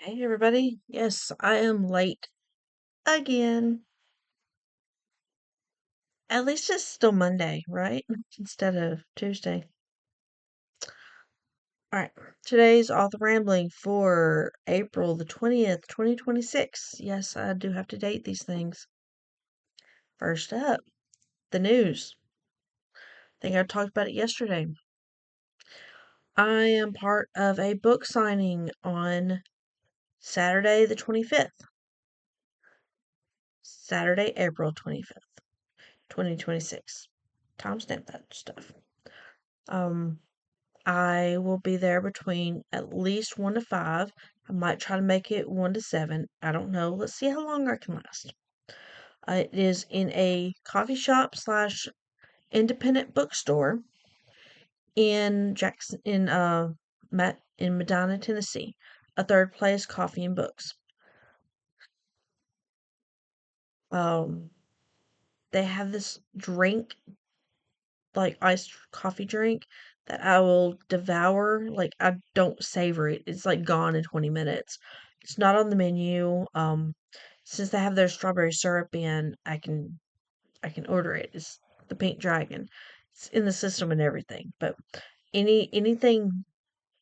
Hey everybody. Yes, I am late again. At least it's still Monday, right? Instead of Tuesday. Alright. Today's author rambling for April the 20th, 2026. Yes, I do have to date these things. First up, the news. I think I talked about it yesterday. I am part of a book signing on Saturday the 25th. Saturday, April 25th, 2026. Timestamp that stuff. Um, I will be there between at least 1 to 5. I might try to make it 1 to 7. I don't know. Let's see how long I can last. It is in a coffee shop slash independent bookstore in in Medina, Tennessee. A third place coffee and books. Um, they have this drink, like iced coffee drink, that I will devour. Like I don't savor it. It's like gone in 20 minutes. It's not on the menu. Since they have their strawberry syrup in, I can order it. It's the Pink Dragon. It's in the system and everything. But anything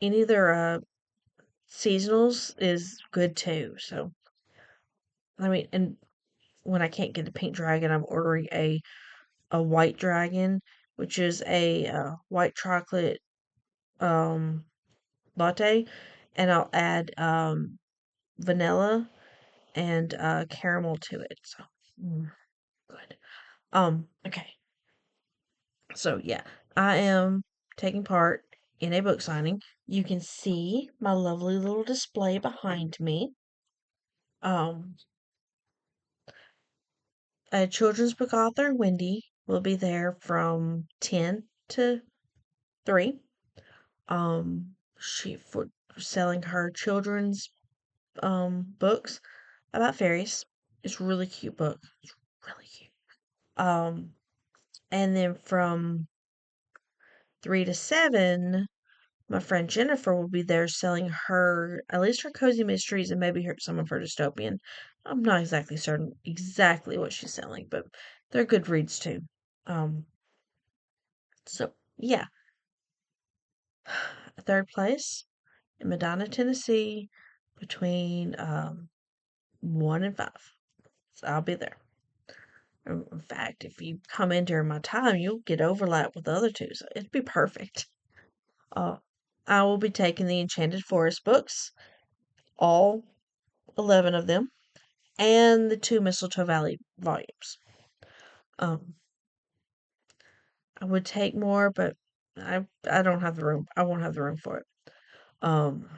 any of their seasonals is good too. So I mean, and when I can't get the Pink Dragon, I'm ordering a white dragon, which is a white chocolate um latte, and I'll add vanilla and caramel to it. So good. Okay. So yeah, I am taking part in a book signing. You can see my lovely little display behind me. Um, a children's book author, Wendy, will be there from 10 to 3. She for selling her children's books about fairies. It's a really cute book. It's really cute. Um, and then from 3 to 7, my friend Jennifer will be there selling her, at least her cozy mysteries and maybe some of her dystopian. I'm not exactly certain exactly what she's selling, but they're good reads too. Um, so yeah, third place in Medina, Tennessee, between 1 and 5. So I'll be there. In fact, if you come in during my time, you'll get overlap with the other two, so it'd be perfect. Uh, I will be taking the Enchanted Forest books, all 11 of them, and the two Mistletoe Valley volumes. Um, I would take more, but I don't have the room. I won't have the room for it. Um,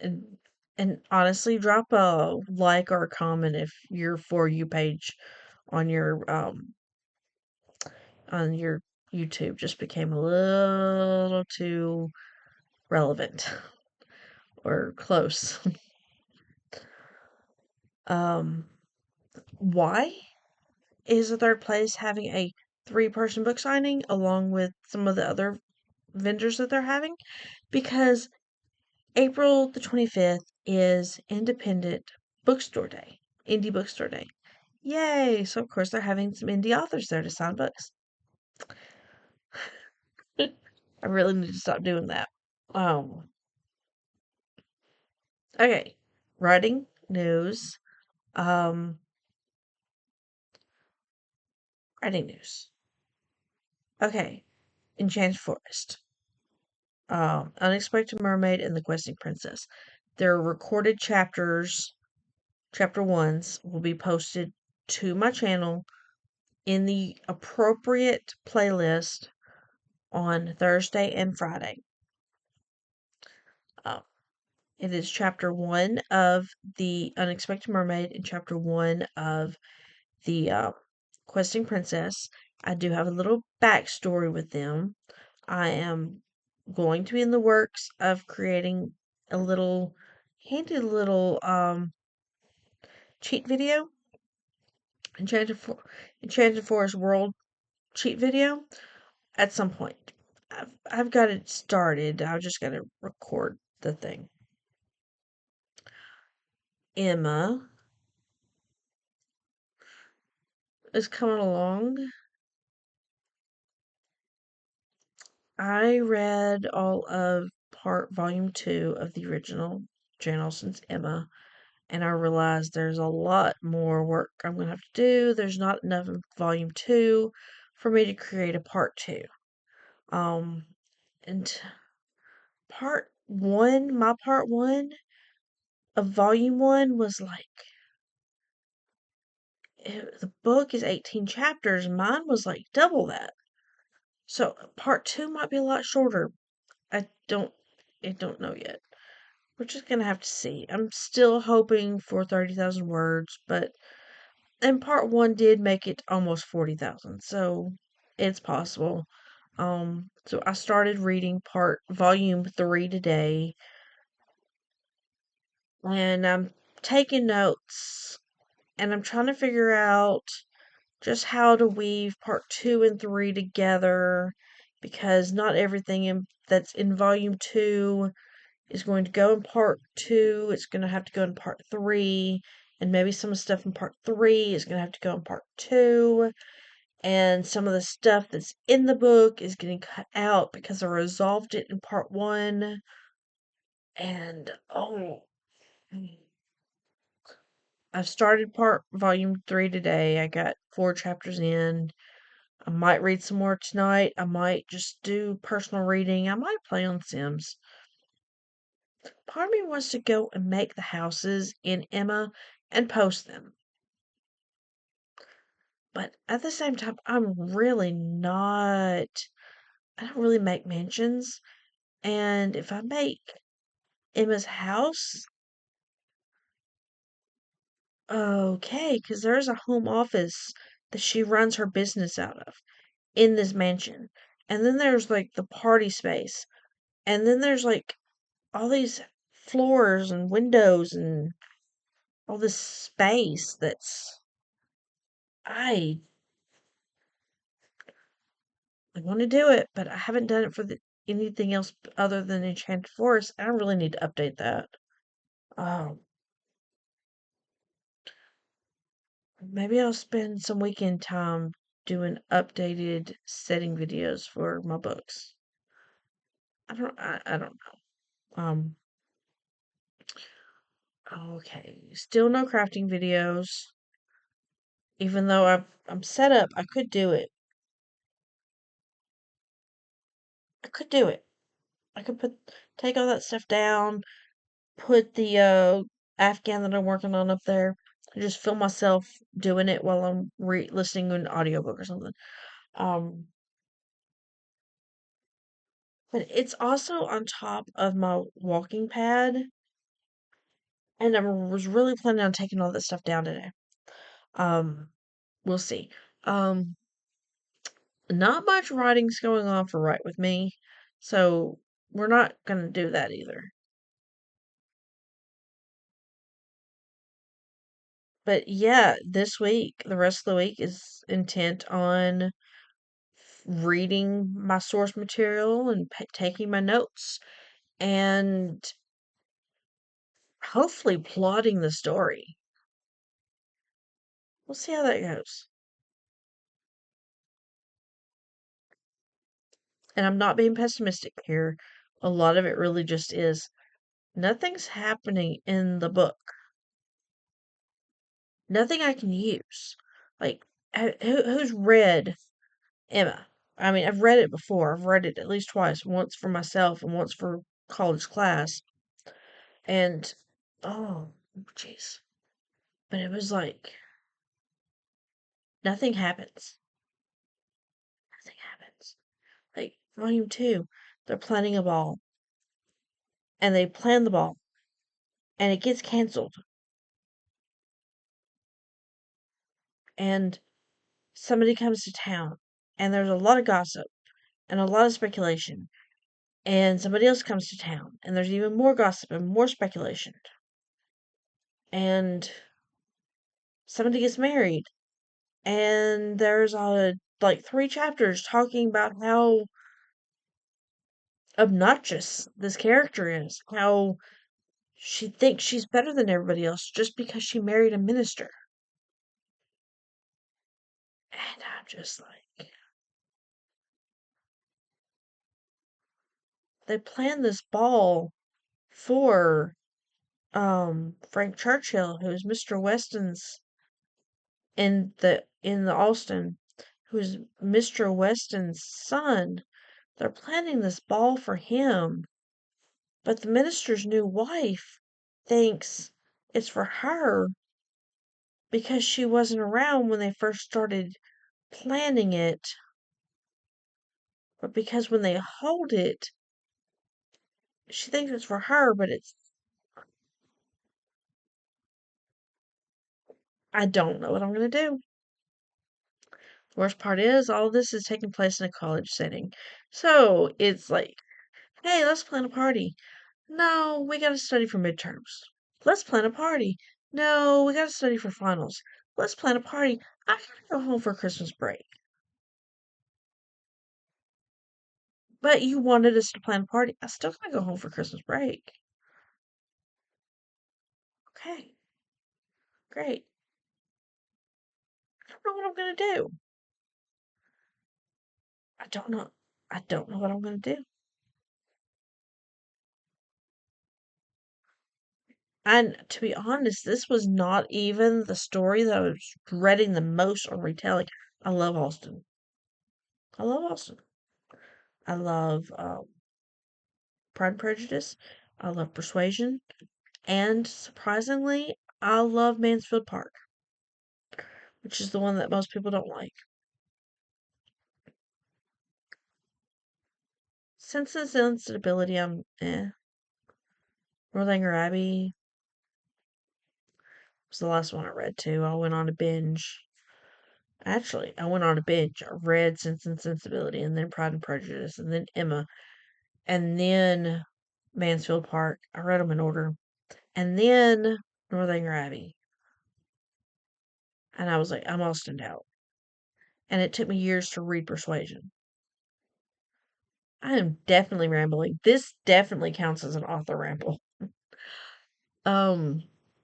and and honestly, drop a like or a comment if your For You page on your YouTube just became a little too relevant or close. Um, why is the third place having a 3-person book signing along with some of the other vendors that they're having? Because April the 25th is Independent Bookstore Day, Indie Bookstore Day. Yay! So, of course, they're having some indie authors there to sign books. I really need to stop doing that. Um, okay. Writing news. Um, writing news. Okay. Enchanted Forest. Unexpected Mermaid and the Questing Princess. Their recorded chapter ones, will be posted to my channel in the appropriate playlist on Thursday and Friday. Um, it is chapter 1 of The Unexpected Mermaid and chapter 1 of The Questing Princess. I do have a little backstory with them. I am going to be in the works of creating a little handy little cheat video, Enchanted Forest World cheat video at some point. I've got it started. I've just got to record the thing. Emma is coming along. I read all of volume 2 of the original Jane Austen's Emma, and I realized there's a lot more work I'm gonna have to do. There's not enough in volume 2 for me to create a part 2. Um, and my part 1 of volume 1 was like, the book is 18 chapters, mine was like double that. So part 2 might be a lot shorter. I don't I don't know yet. We're just gonna have to see. I'm still hoping for 30,000 words, but and part 1 did make it almost 40,000, so it's possible. So I started reading volume 3 today, and I'm taking notes, and I'm trying to figure out just how to weave part 2 and 3 together, because not everything that's in volume 2 is going to go in part 2. It's going to have to go in part 3, and maybe some of the stuff in part 3 is going to have to go in part 2, and some of the stuff that's in the book is getting cut out because I resolved it in part 1. And I've started part volume 3 today. I got 4 chapters in. I might read some more tonight. I might just do personal reading. I might play on Sims. Part of me wants to go and make the houses in Emma and post them. But at the same time, I don't really make mentions. And if I make Emma's house, okay, because there's a home office that she runs her business out of in this mansion. And then there's like the party space. And then there's like all these floors and windows and all this space that's I I want to do it, but I haven't done it for anything else other than Enchanted Forest. I really need to update that. Um, Maybe I'll spend some weekend time doing updated setting videos for my books. I don't know. Okay, still no crafting videos. Even though I'm set up, I could do it. I could do it. I could take all that stuff down, put the Afghan that I'm working on up there, and just film myself doing it while I'm listening to an audiobook or something. Um, but it's also on top of my walking pad, and was really planning on taking all that stuff down today. Um, we'll see. Um, Not much writing's going on for Right With Me, so we're not gonna do that either. But yeah, this week, the rest of the week is intent on reading my source material and taking my notes and hopefully plotting the story. We'll see how that goes. And I'm not being pessimistic here. A lot of it really just is nothing's happening in the book. Nothing I can use. Like, who's read Emma? I mean, I've read it before. I've read it at least twice, once for myself and once for college class. And, oh, jeez. But it was like, nothing happens. Nothing happens. Like, volume 2, they're planning a ball. And they plan the ball. And it gets canceled. And somebody comes to town. And there's a lot of gossip. And a lot of speculation. And somebody else comes to town. And there's even more gossip and more speculation. And somebody gets married. And there's like 3 chapters talking about how obnoxious this character is. How She thinks she's better than everybody else just because she married a minister. And I'm just like, they planned this ball for Frank Churchill, who's Mr. Weston's in the Austen, who's Mr. Weston's son. They're planning this ball for him, but the minister's new wife thinks it's for her because she wasn't around when they first started planning it, but because when they hold it, she thinks it's for her, but it's I don't know what I'm gonna do. The worst part is all this is taking place in a college setting. So it's like, hey, let's plan a party. No, we gotta study for midterms. Let's plan a party. No, we gotta study for finals. Let's plan a party. I gotta go home for Christmas break. But you wanted us to plan a party. I still gotta go home for Christmas break. Okay, great. I don't know what I'm gonna do. I don't know. I don't know what I'm gonna do. And to be honest, this was not even the story that I was dreading the most on retelling. I love Austen. I love Austen. I love Pride and Prejudice. I love Persuasion. And surprisingly, I love Mansfield Park, which is the one that most people don't like. Sense and Sensibility, I'm Northanger Abbey was the last one I read too. I went on a binge. Actually, I went on a binge. I read Sense and Sensibility and then Pride and Prejudice and then Emma and then Mansfield Park. I read them in order. And then Northanger Abbey. And I was like, I'm Austened out. And it took me years to read Persuasion. I am definitely rambling. This definitely counts as an author ramble. Um,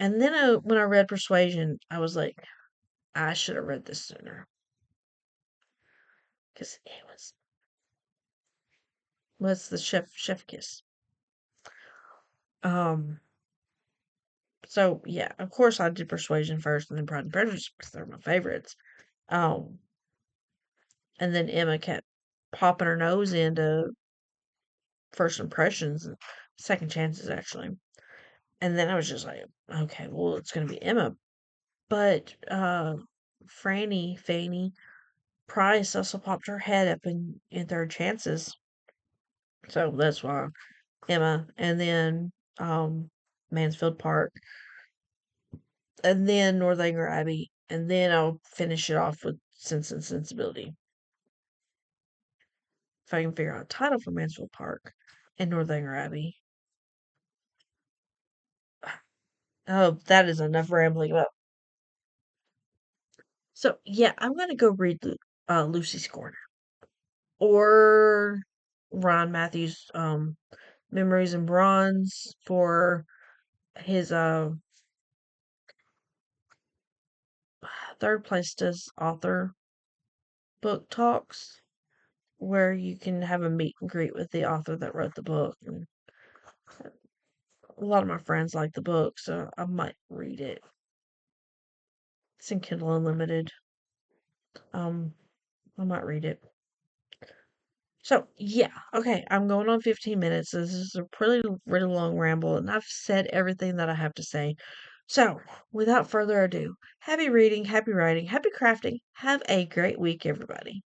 and then when I read Persuasion, I was like, I should have read this sooner because it was what's the chef kiss. Um, so yeah, of course I did Persuasion first, and then Pride and Prejudice because they're my favorites. Um, and then Emma kept popping her nose into first impressions and second chances actually. And then I was just like, okay, well it's gonna be Emma. But Fanny Price also popped her head up in third chances. So that's why Emma and then Mansfield Park and then Northanger Abbey and then I'll finish it off with Sense and Sensibility. If I can figure out a title for Mansfield Park and Northanger Abbey. Oh, that is enough rambling about. So yeah, I'm gonna go read Lucy's Corner or Ron Matthews' Memories in Bronze for his third place does author book talks where you can have a meet and greet with the author that wrote the book. And a lot of my friends like the book, so I might read it. It's in Kindle Unlimited. Um, I might read it. So yeah, okay, I'm going on 15 minutes. This is a pretty really long ramble, and I've said everything that I have to say. So, without further ado, happy reading, happy writing, happy crafting. Have a great week, everybody.